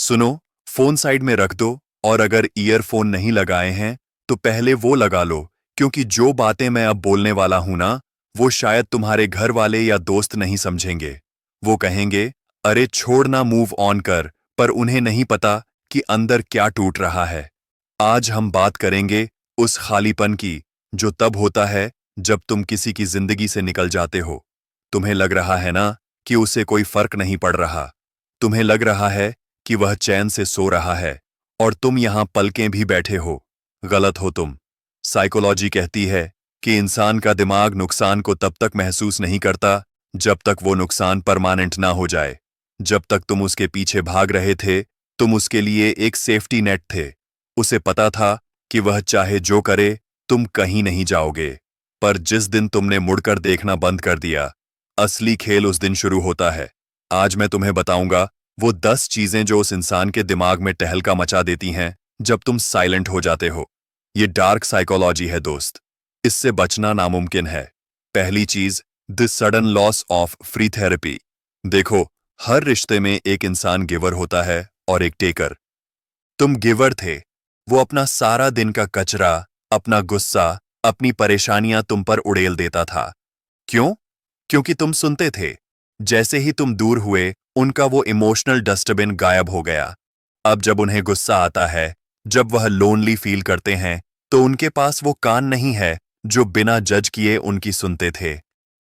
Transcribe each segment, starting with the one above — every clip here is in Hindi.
सुनो, फोन साइड में रख दो, और अगर ईयरफोन नहीं लगाए हैं तो पहले वो लगा लो, क्योंकि जो बातें मैं अब बोलने वाला हूं ना, वो शायद तुम्हारे घर वाले या दोस्त नहीं समझेंगे। वो कहेंगे, अरे छोड़ ना, मूव ऑन कर, पर उन्हें नहीं पता कि अंदर क्या टूट रहा है। आज हम बात करेंगे उस खालीपन की जो तब होता है जब तुम किसी की जिंदगी से निकल जाते हो। तुम्हें लग रहा है ना कि उसे कोई फर्क नहीं पड़ रहा। तुम्हें लग रहा है कि वह चैन से सो रहा है और तुम यहां पलकें भी बैठे हो। गलत हो तुम। साइकोलॉजी कहती है कि इंसान का दिमाग नुकसान को तब तक महसूस नहीं करता जब तक वो नुकसान परमानेंट ना हो जाए। जब तक तुम उसके पीछे भाग रहे थे, तुम उसके लिए एक सेफ्टी नेट थे। उसे पता था कि वह चाहे जो करे, तुम कहीं नहीं जाओगे। पर जिस दिन तुमने मुड़कर देखना बंद कर दिया, असली खेल उस दिन शुरू होता है। आज मैं तुम्हें बताऊंगा वो 10 चीजें जो उस इंसान के दिमाग में टहलका मचा देती हैं जब तुम साइलेंट हो जाते हो। ये डार्क साइकोलॉजी है दोस्त। इससे बचना नामुमकिन है। पहली चीज, the sudden loss of free therapy. देखो, हर रिश्ते में एक इंसान गिवर होता है और एक टेकर। तुम गिवर थे। वो अपना सारा दिन का कचरा, अपना गुस्सा, अपनी परेशानियां तुम पर उड़ेल देता था। क्यों? क्योंकि तुम सुनते थे। जैसे ही तुम दूर हुए, उनका वो इमोशनल डस्टबिन गायब हो गया। अब जब उन्हें गुस्सा आता है, जब वह लोनली फील करते हैं, तो उनके पास वो कान नहीं है जो बिना जज किए उनकी सुनते थे।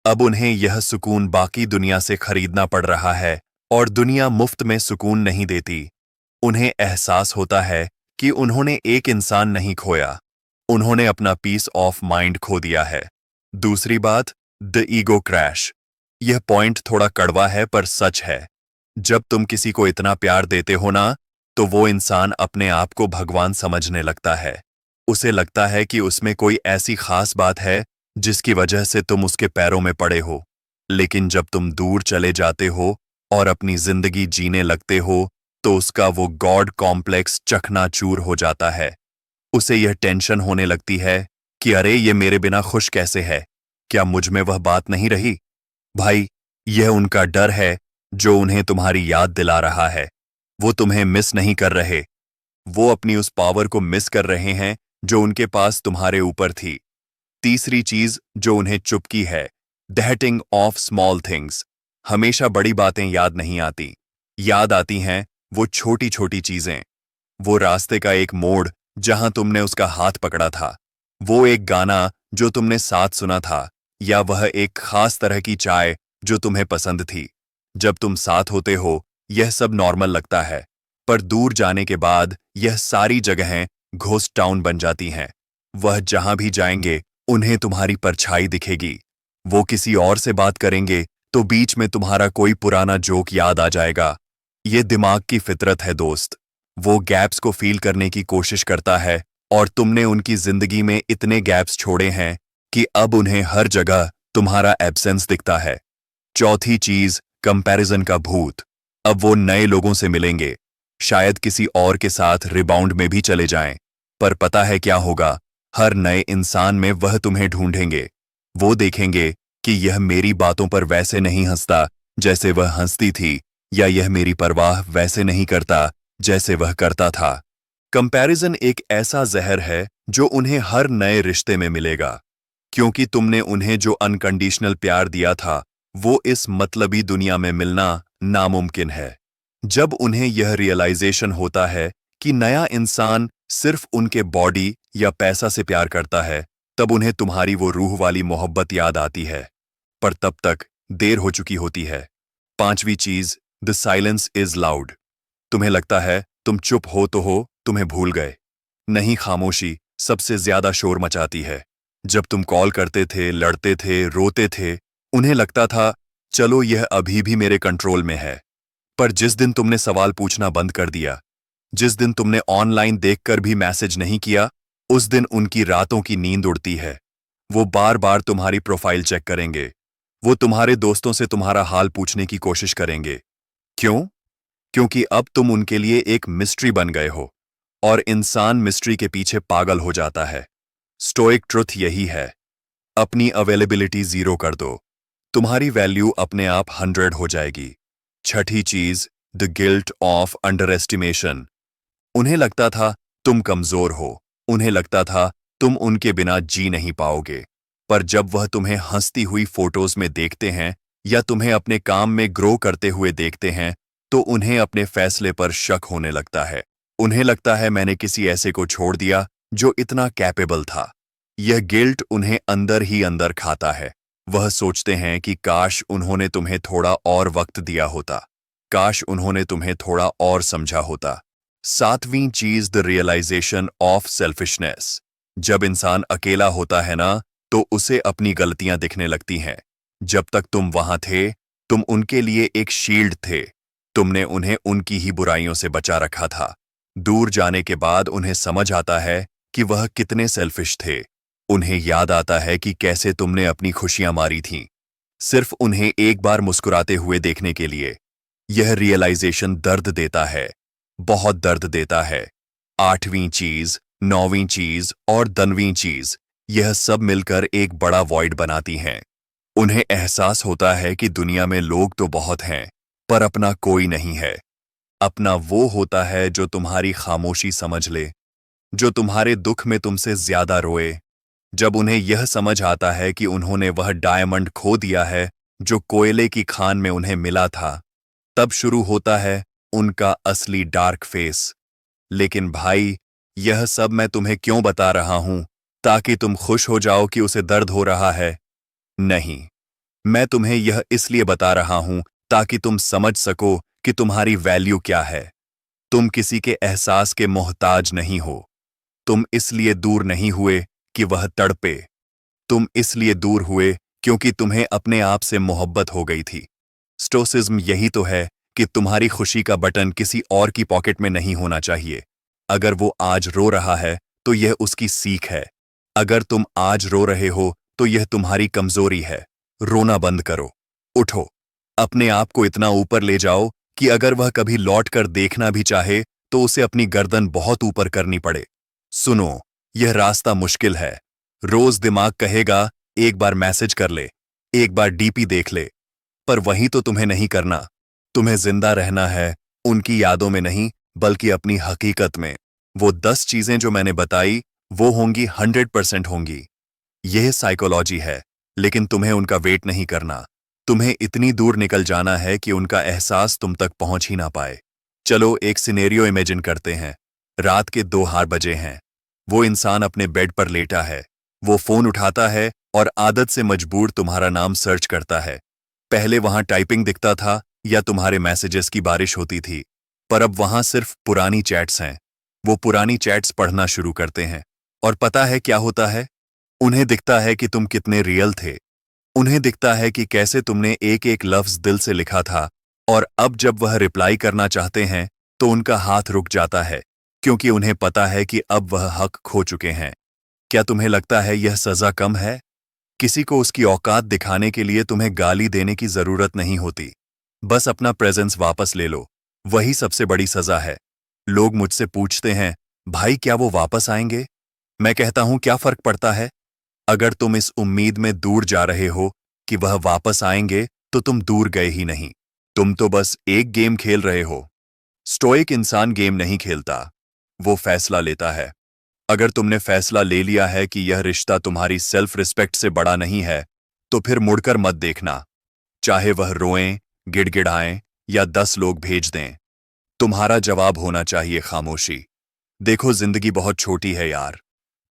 अब उन्हें यह सुकून बाकी दुनिया से खरीदना पड़ रहा है, और दुनिया मुफ्त में सुकून नहीं देती। उन्हें एहसास होता है कि उन्होंने एक इंसान नहीं खोया, उन्होंने अपना पीस ऑफ माइंड खो दिया है। दूसरी बात, द ईगो क्रैश। यह पॉइंट थोड़ा कड़वा है पर सच है। जब तुम किसी को इतना प्यार देते हो ना, तो वो इंसान अपने आप को भगवान समझने लगता है। उसे लगता है कि उसमें कोई ऐसी खास बात है जिसकी वजह से तुम उसके पैरों में पड़े हो। लेकिन जब तुम दूर चले जाते हो और अपनी जिंदगी जीने लगते हो, तो उसका वो गॉड कॉम्प्लेक्स चकनाचूर हो जाता है। उसे यह टेंशन होने लगती है कि अरे ये मेरे बिना खुश कैसे है, क्या मुझ में वह बात नहीं रही। भाई, यह उनका डर है जो उन्हें तुम्हारी याद दिला रहा है। वो तुम्हें मिस नहीं कर रहे, वो अपनी उस पावर को मिस कर रहे हैं जो उनके पास तुम्हारे ऊपर थी। तीसरी चीज जो उन्हें चुपकी है, दैटिंग ऑफ स्मॉल थिंग्स। हमेशा बड़ी बातें याद नहीं आती, याद आती हैं वो छोटी छोटी चीजें। वो रास्ते का एक मोड़ जहां तुमने उसका हाथ पकड़ा था, वो एक गाना जो तुमने साथ सुना था, या वह एक खास तरह की चाय जो तुम्हें पसंद थी। जब तुम साथ होते हो, यह सब नॉर्मल लगता है, पर दूर जाने के बाद यह सारी जगहें घोस्ट टाउन बन जाती हैं। वह जहां भी जाएंगे, उन्हें तुम्हारी परछाई दिखेगी। वो किसी और से बात करेंगे तो बीच में तुम्हारा कोई पुराना जोक याद आ जाएगा। ये दिमाग की फितरत है दोस्त। वो गैप्स को फील करने की कोशिश करता है, और तुमने उनकी जिंदगी में इतने गैप्स छोड़े हैं कि अब उन्हें हर जगह तुम्हारा एब्सेंस दिखता है। चौथी चीज, कंपैरिजन का भूत। अब वो नए लोगों से मिलेंगे, शायद किसी और के साथ रिबाउंड में भी चले जाएं, पर पता है क्या होगा? हर नए इंसान में वह तुम्हें ढूंढेंगे। वो देखेंगे कि यह मेरी बातों पर वैसे नहीं हंसता जैसे वह हंसती थी, या यह मेरी परवाह वैसे नहीं करता जैसे वह करता था। कंपैरिजन एक ऐसा जहर है जो उन्हें हर नए रिश्ते में मिलेगा, क्योंकि तुमने उन्हें जो अनकंडीशनल प्यार दिया था, वो इस मतलबी दुनिया में मिलना नामुमकिन है। जब उन्हें यह रियलाइजेशन होता है कि नया इंसान सिर्फ उनके बॉडी या पैसा से प्यार करता है, तब उन्हें तुम्हारी वो रूह वाली मोहब्बत याद आती है, पर तब तक देर हो चुकी होती है। पांचवी चीज, द साइलेंस इज लाउड। तुम्हें लगता है तुम चुप हो तो हो, तुम्हें भूल गए। नहीं, खामोशी सबसे ज्यादा शोर मचाती है। जब तुम कॉल करते थे, लड़ते थे, रोते थे, उन्हें लगता था चलो यह अभी भी मेरे कंट्रोल में है। पर जिस दिन तुमने सवाल पूछना बंद कर दिया, जिस दिन तुमने ऑनलाइन देखकर भी मैसेज नहीं किया, उस दिन उनकी रातों की नींद उड़ती है। वो बार बार तुम्हारी प्रोफाइल चेक करेंगे। वो तुम्हारे दोस्तों से तुम्हारा हाल पूछने की कोशिश करेंगे। क्यों? क्योंकि अब तुम उनके लिए एक मिस्ट्री बन गए हो, और इंसान मिस्ट्री के पीछे पागल हो जाता है। स्टोइक ट्रुथ यही है, अपनी अवेलेबिलिटी 0 कर दो, तुम्हारी वैल्यू अपने आप 100 हो जाएगी। छठी चीज, the guilt of under estimation. उन्हें लगता था तुम कमजोर हो, उन्हें लगता था तुम उनके बिना जी नहीं पाओगे। पर जब वह तुम्हें हंसती हुई फोटोज में देखते हैं या तुम्हें अपने काम में ग्रो करते हुए देखते हैं, तो उन्हें अपने फैसले पर शक होने लगता है। उन्हें लगता है मैंने किसी ऐसे को छोड़ दिया जो इतना कैपेबल था। यह गिल्ट उन्हें अंदर ही अंदर खाता है। वह सोचते हैं कि काश उन्होंने तुम्हें थोड़ा और वक्त दिया होता, काश उन्होंने तुम्हें थोड़ा और समझा होता। सातवीं चीज, द रियलाइजेशन ऑफ सेल्फिशनेस। जब इंसान अकेला होता है ना, तो उसे अपनी गलतियां दिखने लगती हैं। जब तक तुम वहां थे, तुम उनके लिए एक शील्ड थे। तुमने उन्हें उनकी ही बुराइयों से बचा रखा था। दूर जाने के बाद उन्हें समझ आता है कि वह कितने सेल्फिश थे। उन्हें याद आता है कि कैसे तुमने अपनी खुशियां मारी थीं, सिर्फ उन्हें एक बार मुस्कुराते हुए देखने के लिए। यह रियलाइजेशन दर्द देता है, बहुत दर्द देता है। आठवीं चीज, नौवीं चीज और 10वीं चीज, यह सब मिलकर एक बड़ा वॉइड बनाती हैं। उन्हें एहसास होता है कि दुनिया में लोग तो बहुत हैं, पर अपना कोई नहीं है। अपना वो होता है जो तुम्हारी खामोशी समझ ले, जो तुम्हारे दुख में तुमसे ज्यादा रोए। जब उन्हें यह समझ आता है कि उन्होंने वह डायमंड खो दिया है जो कोयले की खान में उन्हें मिला था, तब शुरू होता है उनका असली डार्क फेस। लेकिन भाई, यह सब मैं तुम्हें क्यों बता रहा हूं? ताकि तुम खुश हो जाओ कि उसे दर्द हो रहा है? नहीं, मैं तुम्हें यह इसलिए बता रहा हूं ताकि तुम समझ सको कि तुम्हारी वैल्यू क्या है। तुम किसी के एहसास के मोहताज नहीं हो। तुम इसलिए दूर नहीं हुए कि वह तड़पे। तुम इसलिए दूर हुए क्योंकि तुम्हें अपने आप से मोहब्बत हो गई थी। स्टोसिज्म यही तो है कि तुम्हारी खुशी का बटन किसी और की पॉकेट में नहीं होना चाहिए। अगर वो आज रो रहा है तो यह उसकी सीख है। अगर तुम आज रो रहे हो तो यह तुम्हारी कमजोरी है। रोना बंद करो, उठो, अपने आप को इतना ऊपर ले जाओ कि अगर वह कभी लौट कर देखना भी चाहे तो उसे अपनी गर्दन बहुत ऊपर करनी पड़े। सुनो, यह रास्ता मुश्किल है। रोज दिमाग कहेगा एक बार मैसेज कर ले, एक बार डीपी देख ले, पर वही तो तुम्हें नहीं करना। तुम्हें जिंदा रहना है, उनकी यादों में नहीं बल्कि अपनी हकीकत में। वो 10 चीजें जो मैंने बताई वो होंगी 100% होंगी। यह साइकोलॉजी है, लेकिन तुम्हें उनका वेट नहीं करना। तुम्हें इतनी दूर निकल जाना है कि उनका एहसास तुम तक पहुंच ही ना पाए। चलो एक सिनेरियो इमेजिन करते हैं। रात के 2 बजे हैं। वो इंसान अपने बेड पर लेटा है। वो फोन उठाता है और आदत से मजबूर तुम्हारा नाम सर्च करता है। पहले वहां टाइपिंग दिखता था या तुम्हारे मैसेजेस की बारिश होती थी, पर अब वहां सिर्फ पुरानी चैट्स हैं। वो पुरानी चैट्स पढ़ना शुरू करते हैं और पता है क्या होता है? उन्हें दिखता है कि तुम कितने रियल थे। उन्हें दिखता है कि कैसे तुमने एक एक लफ्ज दिल से लिखा था, और अब जब वह रिप्लाई करना चाहते हैं तो उनका हाथ रुक जाता है, क्योंकि उन्हें पता है कि अब वह हक खो चुके हैं। क्या तुम्हें लगता है यह सजा कम है? किसी को उसकी औकात दिखाने के लिए तुम्हें गाली देने की जरूरत नहीं होती। बस अपना प्रेजेंस वापस ले लो, वही सबसे बड़ी सजा है। लोग मुझसे पूछते हैं, भाई क्या वो वापस आएंगे? मैं कहता हूं क्या फर्क पड़ता है? अगर तुम इस उम्मीद में दूर जा रहे हो कि वह वापस आएंगे, तो तुम दूर गए ही नहीं। तुम तो बस एक गेम खेल रहे हो। स्टोइक इंसान गेम नहीं खेलता, वो फैसला लेता है। अगर तुमने फैसला ले लिया है कि यह रिश्ता तुम्हारी सेल्फ रिस्पेक्ट से बड़ा नहीं है, तो फिर मुड़कर मत देखना। चाहे वह रोएं, गिड़गिड़ाएं या 10 लोग भेज दें, तुम्हारा जवाब होना चाहिए खामोशी। देखो, जिंदगी बहुत छोटी है यार।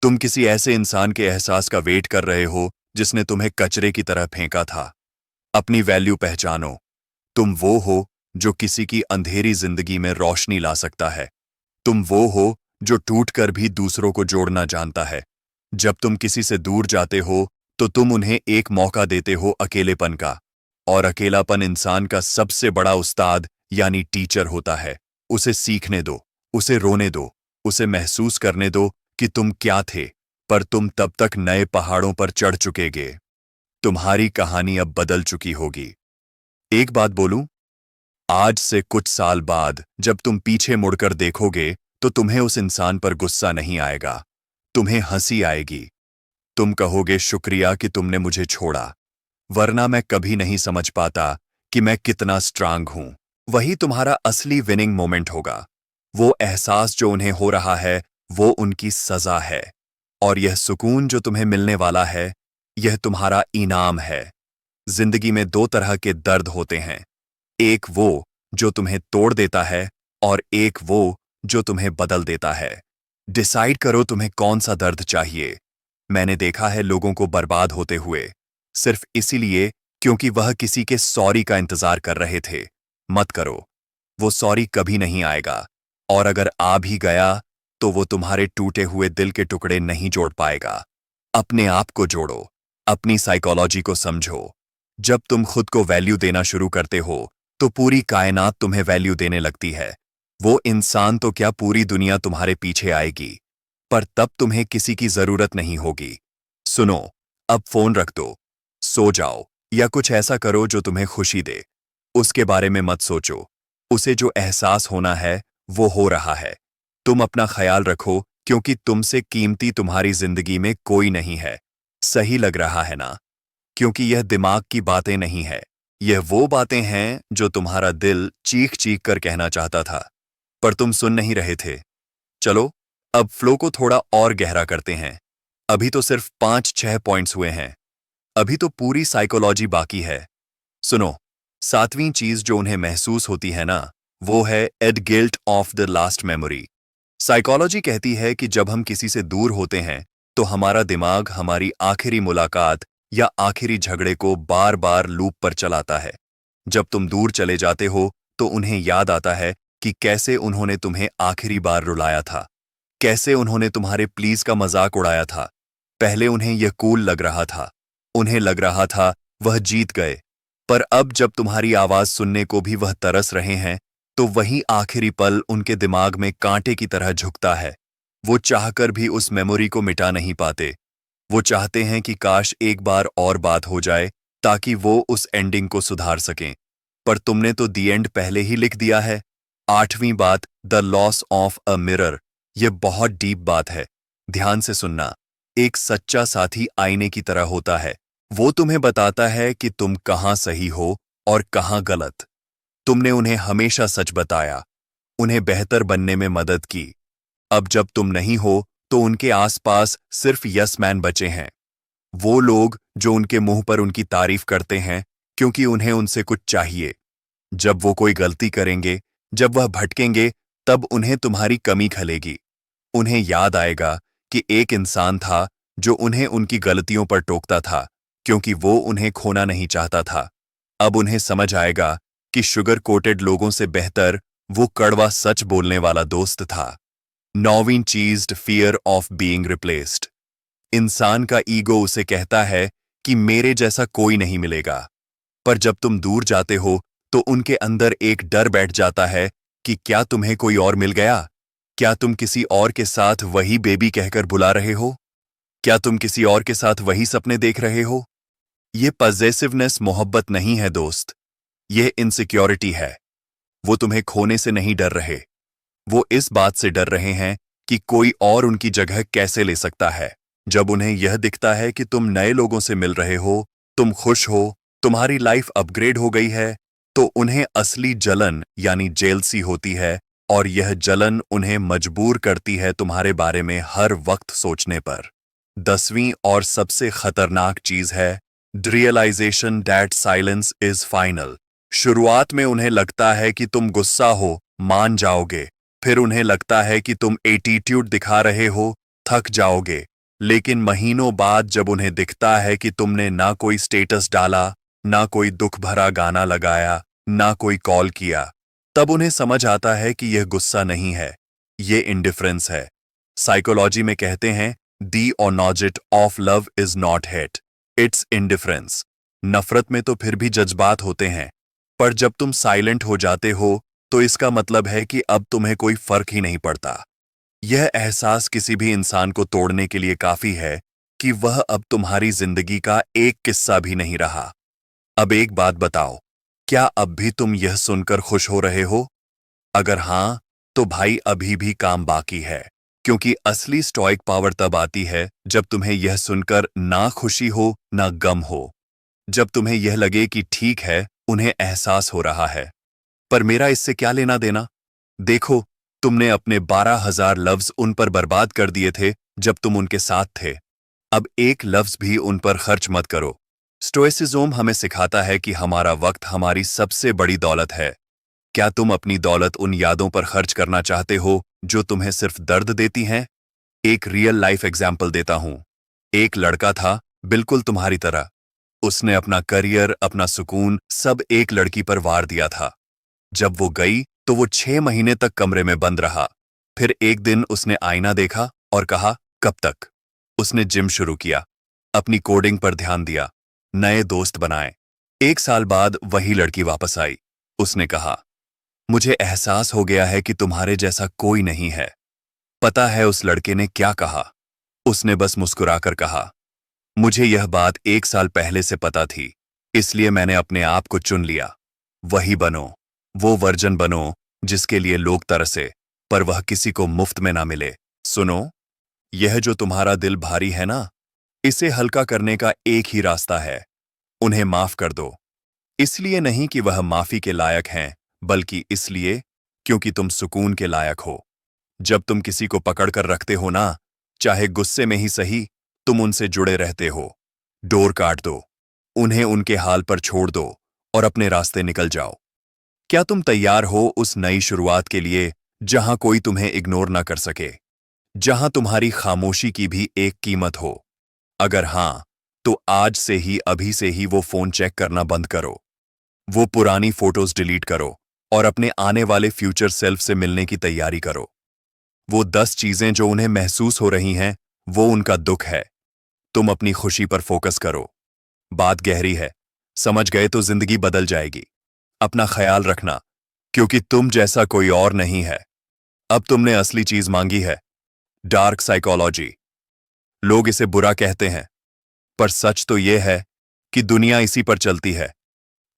तुम किसी ऐसे इंसान के एहसास का वेट कर रहे हो जिसने तुम्हें कचरे की तरह फेंका था। अपनी वैल्यू पहचानो। तुम वो हो जो किसी की अंधेरी जिंदगी में रोशनी ला सकता है। तुम वो हो जो टूटकर भी दूसरों को जोड़ना जानता है। जब तुम किसी से दूर जाते हो तो तुम उन्हें एक मौका देते हो अकेलेपन का, और अकेलापन इंसान का सबसे बड़ा उस्ताद यानी टीचर होता है। उसे सीखने दो, उसे रोने दो, उसे महसूस करने दो कि तुम क्या थे, पर तुम तब तक नए पहाड़ों पर चढ़ चुकेगे। तुम्हारी कहानी अब बदल चुकी होगी। एक बात बोलूं, आज से कुछ साल बाद जब तुम पीछे मुड़कर देखोगे तो तुम्हें उस इंसान पर गुस्सा नहीं आएगा, तुम्हें हंसी आएगी। तुम कहोगे शुक्रिया कि तुमने मुझे छोड़ा, वरना मैं कभी नहीं समझ पाता कि मैं कितना स्ट्रांग हूं। वही तुम्हारा असली विनिंग मोमेंट होगा। वो एहसास जो उन्हें हो रहा है, वो उनकी सजा है। और यह सुकून जो तुम्हें मिलने वाला है, यह तुम्हारा इनाम है। जिंदगी में दो तरह के दर्द होते हैं, एक वो जो तुम्हें तोड़ देता है और एक वो जो तुम्हें बदल देता है। डिसाइड करो तुम्हें कौन सा दर्द चाहिए। मैंने देखा है लोगों को बर्बाद होते हुए, सिर्फ इसीलिए क्योंकि वह किसी के सॉरी का इंतजार कर रहे थे। मत करो, वो सॉरी कभी नहीं आएगा, और अगर आ भी गया तो वो तुम्हारे टूटे हुए दिल के टुकड़े नहीं जोड़ पाएगा। अपने आप को जोड़ो, अपनी साइकोलॉजी को समझो। जब तुम खुद को वैल्यू देना शुरू करते हो तो पूरी कायनात तुम्हें वैल्यू देने लगती है। वो इंसान तो क्या, पूरी दुनिया तुम्हारे पीछे आएगी, पर तब तुम्हें किसी की जरूरत नहीं होगी। सुनो, अब फोन रख दो, सो जाओ, या कुछ ऐसा करो जो तुम्हें खुशी दे। उसके बारे में मत सोचो, उसे जो एहसास होना है वो हो रहा है। तुम अपना ख्याल रखो, क्योंकि तुमसे कीमती तुम्हारी जिंदगी में कोई नहीं है। सही लग रहा है ना? क्योंकि यह दिमाग की बातें नहीं है, यह वो बातें हैं जो तुम्हारा दिल चीख चीख कर कहना चाहता था, पर तुम सुन नहीं रहे थे। चलो, अब फ्लो को थोड़ा और गहरा करते हैं। अभी तो सिर्फ 5-6 पॉइंट्स हुए हैं, अभी तो पूरी साइकोलॉजी बाकी है। सुनो, सातवीं चीज जो उन्हें महसूस होती है ना, वो है add guilt of the last memory. Psychology कहती है कि जब हम किसी से दूर होते हैं तो हमारा दिमाग हमारी आखिरी मुलाकात या आखिरी झगड़े को बार बार लूप पर चलाता है। जब तुम दूर चले जाते हो तो उन्हें याद आता है कि कैसे उन्होंने तुम्हें आखिरी बार रुलाया था, कैसे उन्होंने तुम्हारे प्लीज का मजाक उड़ाया था। पहले उन्हें यह कूल लग रहा था, उन्हें लग रहा था वह जीत गए, पर अब जब तुम्हारी आवाज सुनने को भी वह तरस रहे हैं, तो वही आखिरी पल उनके दिमाग में कांटे की तरह झुकता है। वो चाहकर भी उस मेमोरी को मिटा नहीं पाते। वो चाहते हैं कि काश एक बार और बात हो जाए ताकि वो उस एंडिंग को सुधार सकें, पर तुमने तो दी एंड पहले ही लिख दिया है। आठवीं बात, the loss of a mirror. यह बहुत डीप बात है, ध्यान से सुनना। एक सच्चा साथी आईने की तरह होता है, वो तुम्हें बताता है कि तुम कहां सही हो और कहां गलत। तुमने उन्हें हमेशा सच बताया, उन्हें बेहतर बनने में मदद की। अब जब तुम नहीं हो तो उनके आसपास सिर्फ यस मैन बचे हैं, वो लोग जो उनके मुंह पर उनकी तारीफ करते हैं क्योंकि उन्हें उनसे कुछ चाहिए। जब वो कोई गलती करेंगे, जब वह भटकेंगे, तब उन्हें तुम्हारी कमी खलेगी। उन्हें याद आएगा कि एक इंसान था जो उन्हें उनकी गलतियों पर टोकता था, क्योंकि वो उन्हें खोना नहीं चाहता था। अब उन्हें समझ आएगा कि शुगर कोटेड लोगों से बेहतर वो कड़वा सच बोलने वाला दोस्त था। नौवीं चीज, फियर ऑफ बीइंग रिप्लेस्ड। इंसान का ईगो उसे कहता है कि मेरे जैसा कोई नहीं मिलेगा, पर जब तुम दूर जाते हो तो उनके अंदर एक डर बैठ जाता है कि क्या तुम्हें कोई और मिल गया? क्या तुम किसी और के साथ वही बेबी कहकर बुला रहे हो? क्या तुम किसी और के साथ वही सपने देख रहे हो? ये पजेसिवनेस मोहब्बत नहीं है दोस्त, यह इनसिक्योरिटी है। वो तुम्हें खोने से नहीं डर रहे, वो इस बात से डर रहे हैं कि कोई और उनकी जगह कैसे ले सकता है। जब उन्हें यह दिखता है कि तुम नए लोगों से मिल रहे हो, तुम खुश हो, तुम्हारी लाइफ अपग्रेड हो गई है, तो उन्हें असली जलन यानी जेलसी होती है, और यह जलन उन्हें मजबूर करती है तुम्हारे बारे में हर वक्त सोचने पर। 10वीं और सबसे खतरनाक चीज है realisation that silence is final. शुरुआत में उन्हें लगता है कि तुम गुस्सा हो, मान जाओगे, फिर उन्हें लगता है कि तुम एटीट्यूड दिखा रहे हो, थक जाओगे, लेकिन महीनों बाद जब उन्हें दिखता है कि तुमने ना कोई स्टेटस डाला, ना कोई दुख भरा गाना लगाया, ना कोई कॉल किया, तब उन्हें समझ आता है कि यह गुस्सा नहीं है, ये इंडिफरेंस है। साइकोलॉजी में कहते हैं the opposite of love is not hate, it's indifference. नफरत में तो फिर भी जज्बात होते हैं, पर जब तुम साइलेंट हो जाते हो तो इसका मतलब है कि अब तुम्हें कोई फर्क ही नहीं पड़ता। यह एहसास किसी भी इंसान को तोड़ने के लिए काफी है कि वह अब तुम्हारी जिंदगी का एक किस्सा भी नहीं रहा। अब एक बात बताओ, क्या अब भी तुम यह सुनकर खुश हो रहे हो? अगर हां, तो भाई अभी भी काम बाकी है, क्योंकि असली स्टॉइक पावर तब आती है जब तुम्हें यह सुनकर ना खुशी हो ना गम हो, जब तुम्हें यह लगे कि ठीक है, उन्हें एहसास हो रहा है। पर मेरा इससे क्या लेना देना? देखो, तुमने अपने 12,000 लफ्ज उन पर बर्बाद कर दिए थे जब तुम उनके साथ थे। अब एक लफ्ज भी उन पर खर्च मत करो। स्टोइसिज्म हमें सिखाता है कि हमारा वक्त हमारी सबसे बड़ी दौलत है। क्या तुम अपनी दौलत उन यादों पर खर्च करना चाहते हो जो तुम्हें सिर्फ दर्द देती हैं? एक रियल लाइफ एग्जाम्पल देता हूं। एक लड़का था, बिल्कुल तुम्हारी तरह। उसने अपना करियर, अपना सुकून सब एक लड़की पर वार दिया था। जब वो गई तो वो 6 महीने तक कमरे में बंद रहा। फिर एक दिन उसने आईना देखा और कहा, कब तक? उसने जिम शुरू किया, अपनी कोडिंग पर ध्यान दिया, नए दोस्त बनाए। 1 साल बाद वही लड़की वापस आई। उसने कहा, मुझे एहसास हो गया है कि तुम्हारे जैसा कोई नहीं है। पता है उस लड़के ने क्या कहा? उसने बस मुस्कुराकर कहा, मुझे यह बात 1 साल पहले से पता थी, इसलिए मैंने अपने आप को चुन लिया। वही बनो, वो वर्जन बनो जिसके लिए लोग तरसे, पर वह किसी को मुफ्त में ना मिले। सुनो, यह जो तुम्हारा दिल भारी है ना, इसे हल्का करने का एक ही रास्ता है, उन्हें माफ कर दो। इसलिए नहीं कि वह माफी के लायक हैं, बल्कि इसलिए क्योंकि तुम सुकून के लायक हो। जब तुम किसी को पकड़ कर रखते हो ना, चाहे गुस्से में ही सही, तुम उनसे जुड़े रहते हो। डोर काट दो, उन्हें उनके हाल पर छोड़ दो और अपने रास्ते निकल जाओ। क्या तुम तैयार हो उस नई शुरुआत के लिए जहां कोई तुम्हें इग्नोर ना कर सके, जहां तुम्हारी खामोशी की भी एक कीमत हो? अगर हां, तो आज से ही, अभी से ही वो फोन चेक करना बंद करो। वो पुरानी फोटोज डिलीट करो और अपने आने वाले फ्यूचर सेल्फ से मिलने की तैयारी करो। वो 10 चीजें जो उन्हें महसूस हो रही हैं, वो उनका दुख है। तुम अपनी खुशी पर फोकस करो। बात गहरी है, समझ गए तो जिंदगी बदल जाएगी। अपना ख्याल रखना, क्योंकि तुम जैसा कोई और नहीं है। अब तुमने असली चीज मांगी है, डार्क साइकोलॉजी। लोग इसे बुरा कहते हैं, पर सच तो यह है कि दुनिया इसी पर चलती है।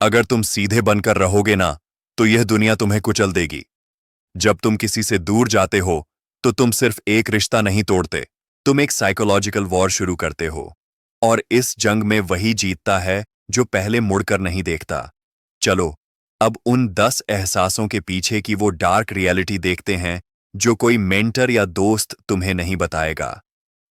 अगर तुम सीधे बनकर रहोगे ना, तो यह दुनिया तुम्हें कुचल देगी। जब तुम किसी से दूर जाते हो, तो तुम सिर्फ एक रिश्ता नहीं तोड़ते, तुम एक साइकोलॉजिकल वॉर शुरू करते हो। और इस जंग में वही जीतता है जो पहले मुड़कर नहीं देखता। चलो, अब उन 10 एहसासों के पीछे की वो डार्क रियलिटी देखते हैं जो कोई मेंटर या दोस्त तुम्हें नहीं बताएगा।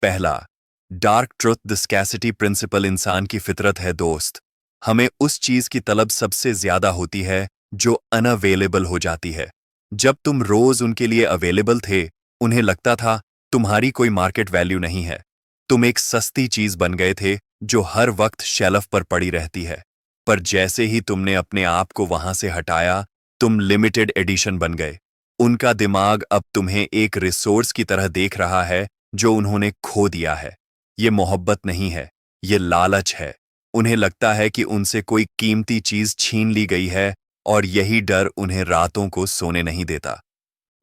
पहला, dark truth, the scarcity principle. इंसान की फितरत है दोस्त, हमें उस चीज की तलब सबसे ज्यादा होती है जो अनअवेलेबल हो जाती है। जब तुम रोज उनके लिए अवेलेबल थे, उन्हें लगता था तुम्हारी कोई मार्केट वैल्यू नहीं है। तुम एक सस्ती चीज बन गए थे जो हर वक्त शेल्फ पर पड़ी रहती है। पर जैसे ही तुमने अपने आप को वहां से हटाया, तुम लिमिटेड एडिशन बन गए। उनका दिमाग अब तुम्हें एक रिसोर्स की तरह देख रहा है जो उन्होंने खो दिया है। ये मोहब्बत नहीं है, ये लालच है। उन्हें लगता है कि उनसे कोई कीमती चीज छीन ली गई है और यही डर उन्हें रातों को सोने नहीं देता।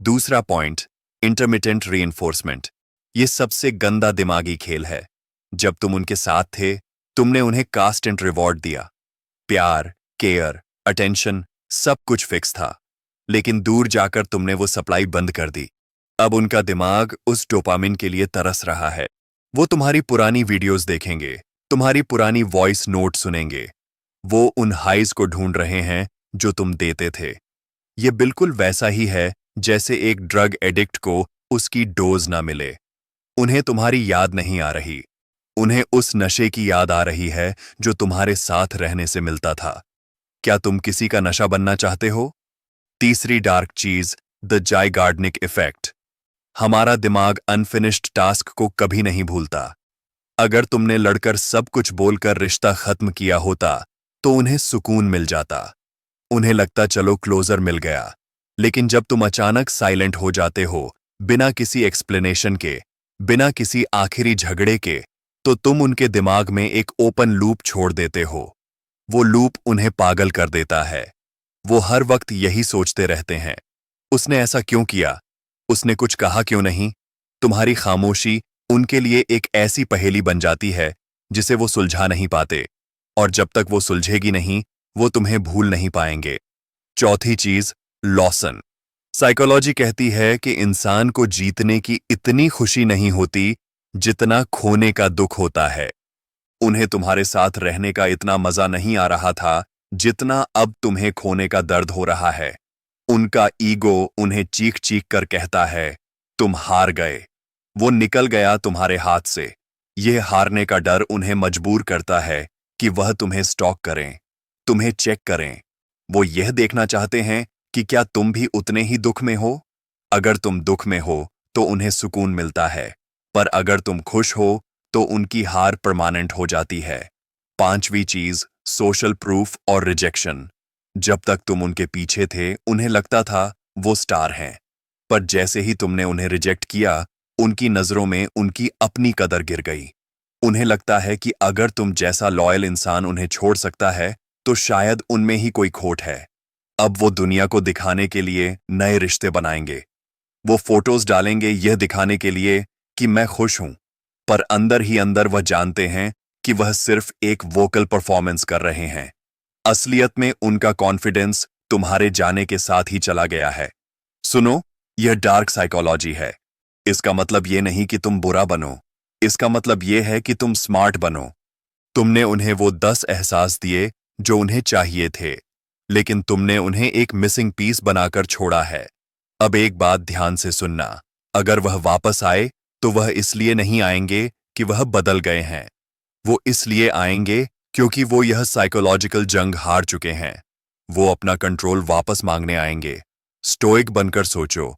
दूसरा पॉइंट, इंटरमिटेंट रीइंफोर्समेंट। ये सबसे गंदा दिमागी खेल है। जब तुम उनके साथ थे, तुमने उन्हें कास्ट एंड रिवॉर्ड दिया। प्यार, केयर, अटेंशन, सब कुछ फिक्स था। लेकिन दूर जाकर तुमने वो सप्लाई बंद कर दी। अब उनका दिमाग उस डोपामिन के लिए तरस रहा है। वो तुम्हारी पुरानी वीडियोस देखेंगे, तुम्हारी पुरानी वॉइस नोट सुनेंगे। वो उन हाइज को ढूंढ रहे हैं जो तुम देते थे। ये बिल्कुल वैसा ही है जैसे एक ड्रग एडिक्ट को उसकी डोज ना मिले। उन्हें तुम्हारी याद नहीं आ रही, उन्हें उस नशे की याद आ रही है जो तुम्हारे साथ रहने से मिलता था। क्या तुम किसी का नशा बनना चाहते हो? तीसरी डार्क चीज, द जाइगार्डनिक इफेक्ट। हमारा दिमाग अनफिनिश्ड टास्क को कभी नहीं भूलता। अगर तुमने लड़कर सब कुछ बोलकर रिश्ता खत्म किया होता, तो उन्हें सुकून मिल जाता। उन्हें लगता चलो क्लोजर मिल गया। लेकिन जब तुम अचानक साइलेंट हो जाते हो, बिना किसी एक्सप्लेनेशन के, बिना किसी आखिरी झगड़े के, तो तुम उनके दिमाग में एक ओपन लूप छोड़ देते हो। वो लूप उन्हें पागल कर देता है। वो हर वक्त यही सोचते रहते हैं, उसने ऐसा क्यों किया, उसने कुछ कहा क्यों नहीं। तुम्हारी खामोशी उनके लिए एक ऐसी पहेली बन जाती है जिसे वो सुलझा नहीं पाते, और जब तक वो सुलझेगी नहीं, वो तुम्हें भूल नहीं पाएंगे। चौथी चीज, लॉसन। साइकोलॉजी कहती है कि इंसान को जीतने की इतनी खुशी नहीं होती जितना खोने का दुख होता है। उन्हें तुम्हारे साथ रहने का इतना मजा नहीं आ रहा था जितना अब तुम्हें खोने का दर्द हो रहा है। उनका ईगो उन्हें चीख चीख कर कहता है, तुम हार गए। वो निकल गया तुम्हारे हाथ से। यह हारने का डर उन्हें मजबूर करता है कि वह तुम्हें स्टॉक करें, तुम्हें चेक करें। वो यह देखना चाहते हैं कि क्या तुम भी उतने ही दुख में हो। अगर तुम दुख में हो तो उन्हें सुकून मिलता है, पर अगर तुम खुश हो तो उनकी हार परमानेंट हो जाती है। पांचवी चीज, सोशल प्रूफ और रिजेक्शन। जब तक तुम उनके पीछे थे उन्हें लगता था वो स्टार हैं, पर जैसे ही तुमने उन्हें रिजेक्ट किया उनकी नजरों में उनकी अपनी कदर गिर गई। उन्हें लगता है कि अगर तुम जैसा लॉयल इंसान उन्हें छोड़ सकता है तो शायद उनमें ही कोई खोट है। अब वो दुनिया को दिखाने के लिए नए रिश्ते बनाएंगे। वो फोटोज डालेंगे यह दिखाने के लिए कि मैं खुश हूं, पर अंदर ही अंदर वह जानते हैं कि वह सिर्फ एक वोकल परफॉर्मेंस कर रहे हैं। असलियत में उनका कॉन्फिडेंस तुम्हारे जाने के साथ ही चला गया है। सुनो, यह डार्क साइकोलॉजी है। इसका मतलब यह नहीं कि तुम बुरा बनो, इसका मतलब यह है कि तुम स्मार्ट बनो। तुमने उन्हें वो 10 एहसास दिए जो उन्हें चाहिए थे, लेकिन तुमने उन्हें एक मिसिंग पीस बनाकर छोड़ा है। अब एक बात ध्यान से सुनना, अगर वह वापस आए तो वह इसलिए नहीं आएंगे कि वह बदल गए हैं। वो इसलिए आएंगे क्योंकि वो यह साइकोलॉजिकल जंग हार चुके हैं। वो अपना कंट्रोल वापस मांगने आएंगे। स्टोइक बनकर सोचो,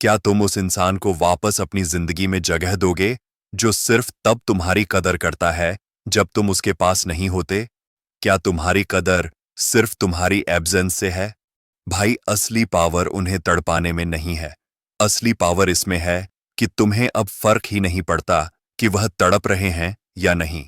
क्या तुम उस इंसान को वापस अपनी जिंदगी में जगह दोगे जो सिर्फ तब तुम्हारी कदर करता है जब तुम उसके पास नहीं होते? क्या तुम्हारी कदर सिर्फ तुम्हारी एब्सेंस से है? भाई, असली पावर उन्हें तड़पाने में नहीं है। असली पावर इसमें है कि तुम्हें अब फर्क ही नहीं पड़ता कि वह तड़प रहे हैं या नहीं।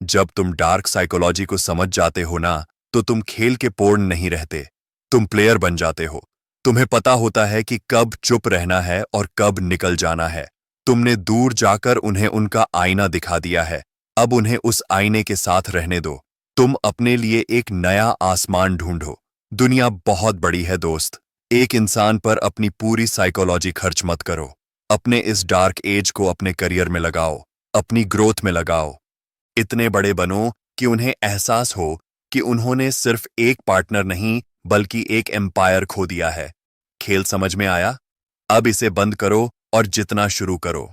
जब तुम डार्क साइकोलॉजी को समझ जाते हो ना, तो तुम खेल के पोर्न नहीं रहते, तुम प्लेयर बन जाते हो। तुम्हें पता होता है कि कब चुप रहना है और कब निकल जाना है। तुमने दूर जाकर उन्हें उनका आईना दिखा दिया है, अब उन्हें उस आईने के साथ रहने दो। तुम अपने लिए एक नया आसमान ढूंढो। दुनिया बहुत बड़ी है दोस्त। एक इंसान पर अपनी पूरी साइकोलॉजी खर्च मत करो। अपने इस डार्क एज को अपने करियर में लगाओ, अपनी ग्रोथ में लगाओ। इतने बड़े बनो कि उन्हें एहसास हो कि उन्होंने सिर्फ एक पार्टनर नहीं बल्कि एक एम्पायर खो दिया है। खेल समझ में आया? अब इसे बंद करो और जितना शुरू करो।